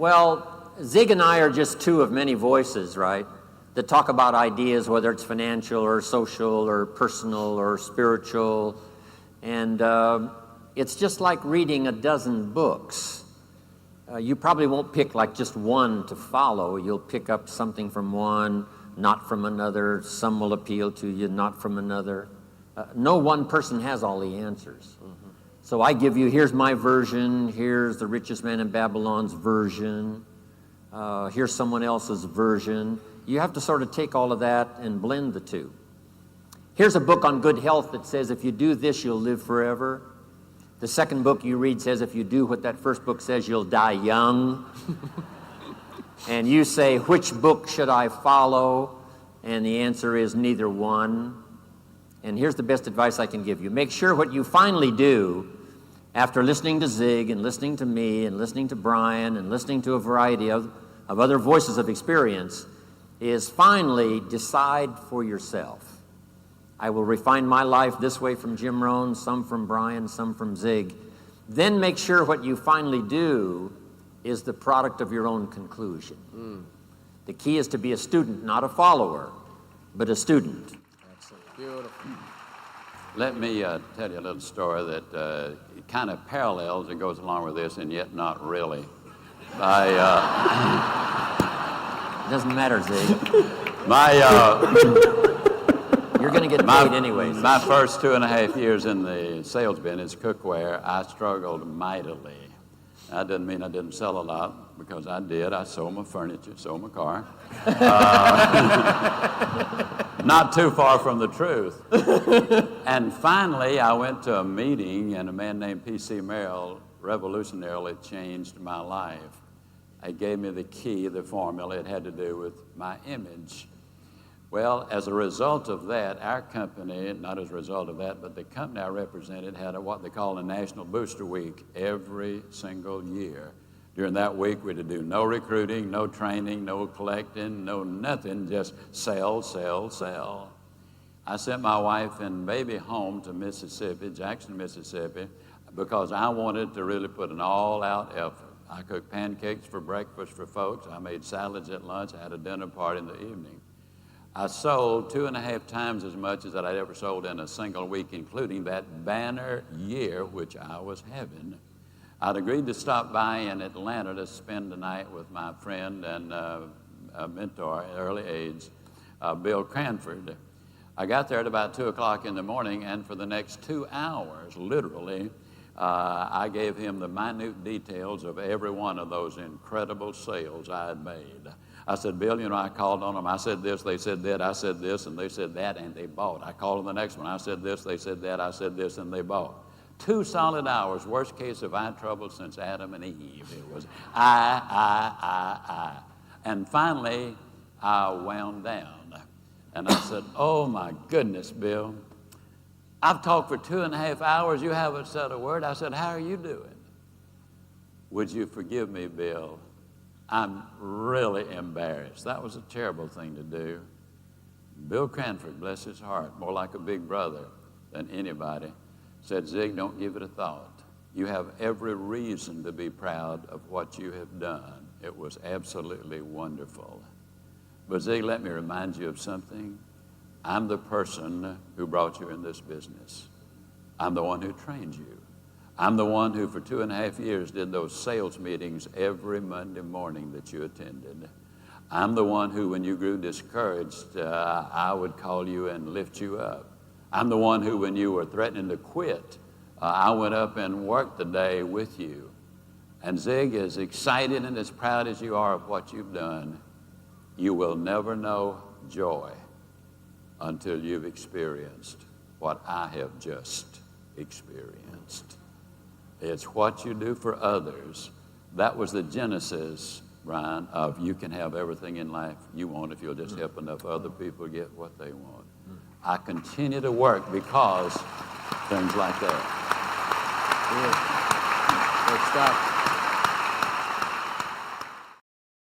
Well, Zig and I are just two of many voices, right, that talk about ideas, whether it's financial or social or personal or spiritual. And it's just like reading a dozen books. You probably won't pick like just one to follow. You'll pick up something from one, not from another. Some will appeal to you, not from another. No one person has all the answers. So I give you, here's my version, here's the richest man in Babylon's version, here's someone else's version. You have to sort of take all of that and blend the two. Here's a book on good health that says if you do this, you'll live forever. The second book you read says if you do what that first book says, you'll die young. And you say, which book should I follow? And the answer is neither one. And here's the best advice I can give you. Make sure what you finally do after listening to Zig and listening to me and listening to Bryan and listening to a variety of other voices of experience is finally decide for yourself. I will refine my life this way from Jim Rohn, some from Bryan, some from Zig. Then make sure what you finally do is the product of your own conclusion. The key is to be a student, not a follower, but a student. That's beautiful. Let me tell you a little story that kind of parallels and goes along with this, and yet not really. Doesn't matter, Zig. You're going to get paid anyways. My first 2.5 years in the sales business, cookware, I struggled mightily. That doesn't mean I didn't sell a lot, because I did. I sold my furniture, sold my car. Not too far from the truth. And finally, I went to a meeting, and a man named P.C. Merrill revolutionarily changed my life. He gave me the key, the formula. It had to do with my image. Well, as a result of that, our company, not as a result of that, but the company I represented had what they call a National Booster Week every single year. During that week, we'd do no recruiting, no training, no collecting, no nothing, just sell, sell, sell. I sent my wife and baby home to Mississippi, Jackson, Mississippi, because I wanted to really put an all-out effort. I cooked pancakes for breakfast for folks. I made salads at lunch. I had a dinner party in the evening. I sold 2.5 times as much as I'd ever sold in a single week, including that banner year, which I was having. I'd agreed to stop by in Atlanta to spend the night with my friend and a mentor at early age, Bill Cranford. I got there at about 2 o'clock in the morning, and for the next 2 hours, literally, I gave him the minute details of every one of those incredible sales I had made. I said, Bill, I called on them. I said this, they said that, I said this, and they said that, and they bought. I called them the next one. I said this, they said that, I said this, and they bought. 2 solid hours, worst case of eye trouble since Adam and Eve. It was I. And finally, I wound down. And I said, oh, my goodness, Bill. I've talked for 2.5 hours. You haven't said a word. I said, how are you doing? Would you forgive me, Bill? I'm really embarrassed. That was a terrible thing to do. Bill Cranford, bless his heart, more like a big brother than anybody, said, Zig, don't give it a thought. You have every reason to be proud of what you have done. It was absolutely wonderful. But Zig, let me remind you of something. I'm the person who brought you in this business. I'm the one who trained you. I'm the one who for 2.5 years did those sales meetings every Monday morning that you attended. I'm the one who, when you grew discouraged, I would call you and lift you up. I'm the one who, when you were threatening to quit, I went up and worked the day with you. And Zig, as excited and as proud as you are of what you've done, you will never know joy until you've experienced what I have just experienced. It's what you do for others. That was the genesis, Brian, of you can have everything in life you want if you'll just help enough other people get what they want. I continue to work because things like that. Good stuff.